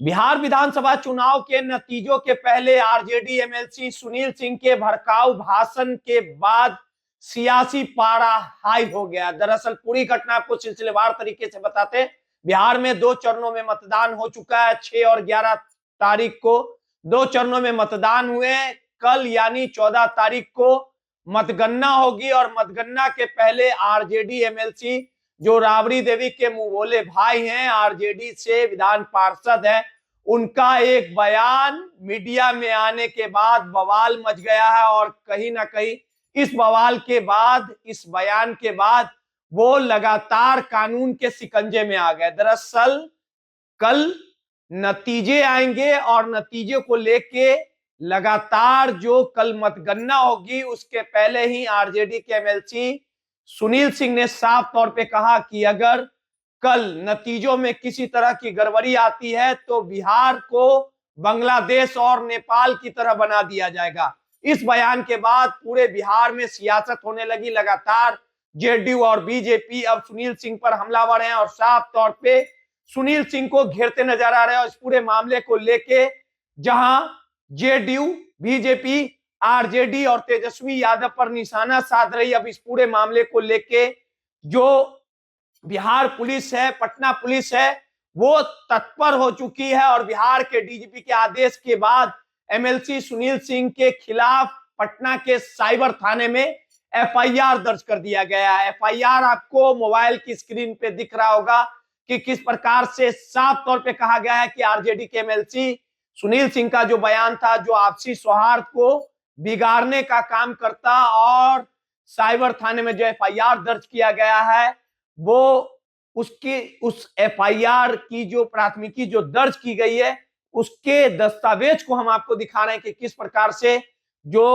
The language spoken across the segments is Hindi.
बिहार विधानसभा चुनाव के नतीजों के पहले आरजेडी एमएलसी सुनील सिंह के भड़काऊ भाषण के बाद सियासी पारा हाई हो गया। दरअसल पूरी घटना को सिलसिलेवार तरीके से बताते हैं। बिहार में 2 चरणों में मतदान हो चुका है। 6 और 11 तारीख को 2 चरणों में मतदान हुए। कल यानी 14 तारीख को मतगणना होगी और मतगणना के पहले आरजेडी एमएलसी जो राबड़ी देवी के मुंह बोले भाई हैं, आरजेडी से विधान पार्षद है, उनका एक बयान मीडिया में आने के बाद बवाल मच गया है। और कहीं ना कहीं इस बवाल के बाद, इस बयान के बाद वो लगातार कानून के शिकंजे में आ गए। दरअसल कल नतीजे आएंगे और नतीजे को लेके लगातार जो कल मतगणना होगी उसके पहले ही आरजेडी के एमएलसी सुनील सिंह ने साफ तौर पे कहा कि अगर कल नतीजों में किसी तरह की गड़बड़ी आती है तो बिहार को बांग्लादेश और नेपाल की तरह बना दिया जाएगा। इस बयान के बाद पूरे बिहार में सियासत होने लगी। लगातार जेडीयू और बीजेपी अब सुनील सिंह पर हमलावर हैं और साफ तौर पे सुनील सिंह को घेरते नजर आ रहे हैं। इस पूरे मामले को लेके जहां जेडीयू, बीजेपी, आरजेडी और तेजस्वी यादव पर निशाना साध रही। अब इस पूरे मामले को लेके जो बिहार पुलिस है, पटना पुलिस है, वो तत्पर हो चुकी है और बिहार के डीजीपी के आदेश के बाद एमएलसी सुनील सिंह के खिलाफ पटना के साइबर थाने में एफआईआर दर्ज कर दिया गया है। एफआईआर आपको मोबाइल की स्क्रीन पे दिख रहा होगा कि किस प्रकार से साफ तौर पे कहा गया है कि आरजेडी के एमएलसी सुनील सिंह का जो बयान था, जो आपसी सौहार्द को बिगाड़ने का काम करता, और साइबर थाने में जो एफआईआर दर्ज किया गया है वो उस एफआईआर की जो प्राथमिकी जो दर्ज की गई है उसके दस्तावेज को हम आपको दिखा रहे हैं कि किस प्रकार से जो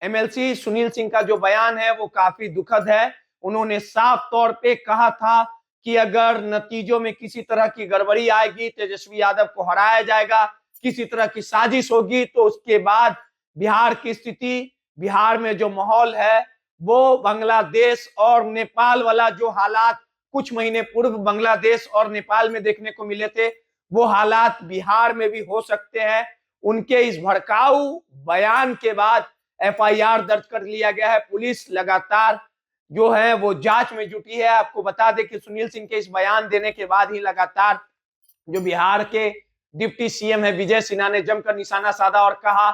एमएलसी सुनील सिंह का जो बयान है वो काफी दुखद है। उन्होंने साफ तौर पे कहा था कि अगर नतीजों में किसी तरह की गड़बड़ी आएगी, तेजस्वी यादव को हराया जाएगा, किसी तरह की साजिश होगी, तो उसके बाद बिहार की स्थिति, बिहार में जो माहौल है वो बांग्लादेश और नेपाल वाला जो हालात कुछ महीने पूर्व बांग्लादेश और नेपाल में देखने को मिले थे, वो हालात बिहार में भी हो सकते हैं। उनके इस भड़काऊ बयान के बाद एफआईआर दर्ज कर लिया गया है। पुलिस लगातार जो है वो जांच में जुटी है। आपको बता दें कि सुनील सिंह के इस बयान देने के बाद ही लगातार जो बिहार के डिप्टी सीएम है विजय सिन्हा ने जमकर निशाना साधा और कहा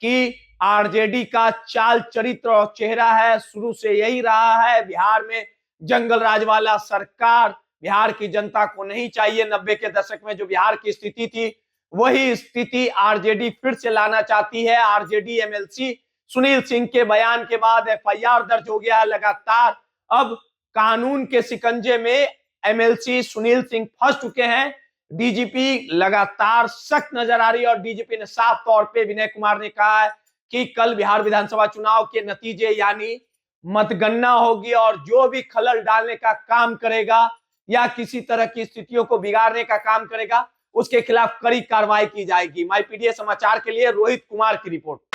कि आरजेडी का चाल, चरित्र और चेहरा है, शुरू से यही रहा है। बिहार में जंगल राज वाला सरकार बिहार की जनता को नहीं चाहिए। 90 के दशक में जो बिहार की स्थिति थी वही स्थिति आरजेडी फिर से लाना चाहती है। आरजेडी एमएलसी सुनील सिंह के बयान के बाद एफआईआर दर्ज हो गया है। लगातार अब कानून के शिकंजे में एमएलसी सुनील सिंह फंस चुके हैं। डीजीपी लगातार सख्त नजर आ रही है और डीजीपी ने साफ तौर पे, विनय कुमार ने कहा है कि कल बिहार विधानसभा चुनाव के नतीजे यानी मतगणना होगी और जो भी खलल डालने का काम करेगा या किसी तरह की स्थितियों को बिगाड़ने का काम करेगा उसके खिलाफ कड़ी कार्रवाई की जाएगी। माई पीडीए समाचार के लिए रोहित कुमार की रिपोर्ट।